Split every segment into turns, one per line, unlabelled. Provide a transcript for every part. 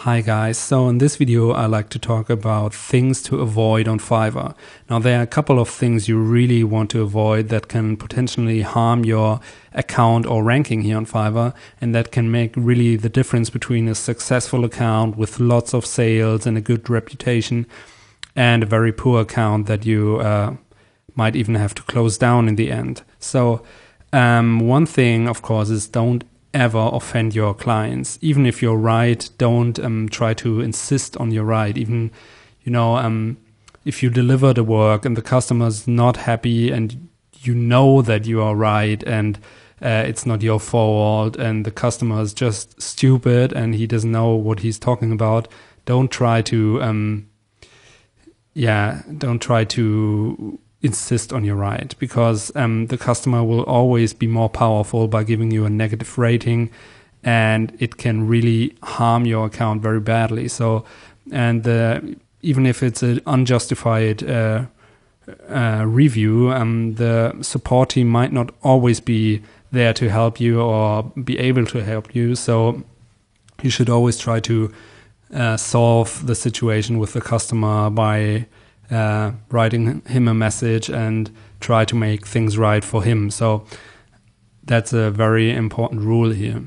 Hi guys, so in this video I like to talk about things to avoid on Fiverr. Now there are a couple of things you really want to avoid that can potentially harm your account or ranking here on Fiverr, and that can make really the difference between a successful account with lots of sales and a good reputation and a very poor account that you might even have to close down in the end. So one thing, of course, is don't ever offend your clients. Even if you're right, don't try to insist on your right. Even, if you deliver the work and the customer's not happy and you know that you are right and it's not your fault and the customer is just stupid and he doesn't know what he's talking about, don't try to insist on your right, because the customer will always be more powerful by giving you a negative rating, and it can really harm your account very badly. So, and even if it's an unjustified review, the support team might not always be there to help you or be able to help you. So you should always try to solve the situation with the customer by writing him a message and try to make things right for him. So that's a very important rule here.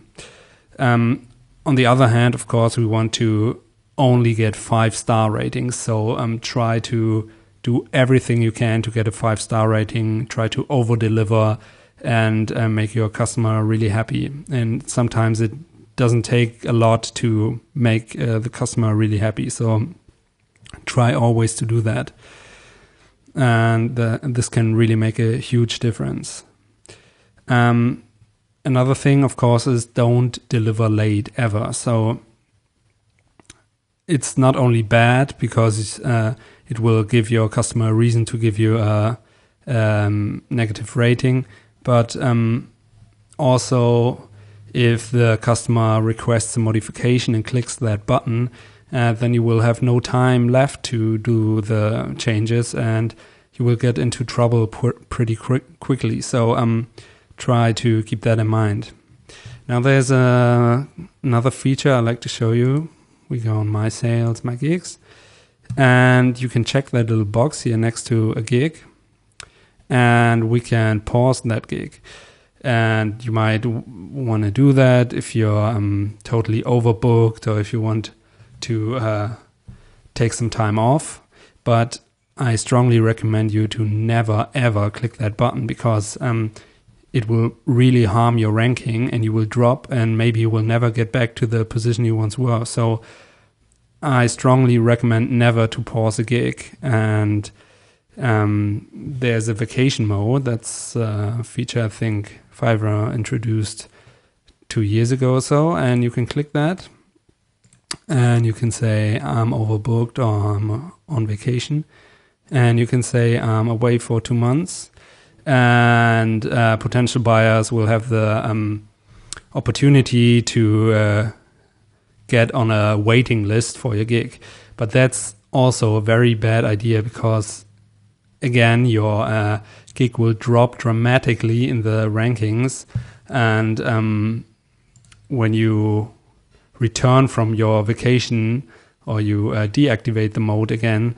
On the other hand, of course, we want to only get 5-star ratings. So try to do everything you can to get a 5-star rating. Try to over-deliver and make your customer really happy. And sometimes it doesn't take a lot to make the customer really happy. So try always to do that, and this can really make a huge difference. Another thing, of course, is don't deliver late ever. So it's not only bad because it will give your customer a reason to give you a negative rating, but also if the customer requests a modification and clicks that button, then you will have no time left to do the changes and you will get into trouble pretty quickly. So try to keep that in mind. Now there's another feature I'd like to show you. We go on My Sales, My Gigs, and you can check that little box here next to a gig, and we can pause that gig. And you might want to do that if you're totally overbooked or if you want to take some time off, but I strongly recommend you to never ever click that button, because it will really harm your ranking and you will drop, and maybe you will never get back to the position you once were. So I strongly recommend never to pause a gig. And there's a vacation mode. That's a feature I think Fiverr introduced 2 years ago or so, and you can click that. And you can say, I'm overbooked or I'm on vacation. And you can say, I'm away for 2 months. And potential buyers will have the opportunity to get on a waiting list for your gig. But that's also a very bad idea, because, again, your gig will drop dramatically in the rankings. And when you return from your vacation or you deactivate the mode again,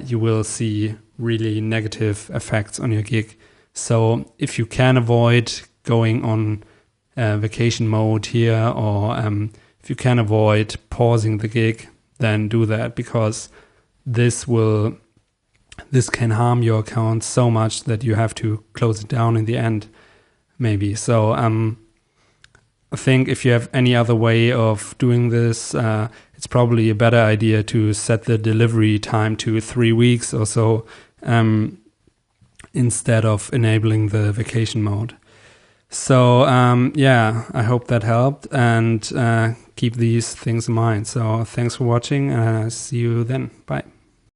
you will see really negative effects on your gig. So if you can avoid going on vacation mode here, or if you can avoid pausing the gig, then do that, because this can harm your account so much that you have to close it down in the end, maybe. So I think if you have any other way of doing this, it's probably a better idea to set the delivery time to 3 weeks or so, instead of enabling the vacation mode. So I hope that helped, and keep these things in mind. So thanks for watching, and see you then. Bye.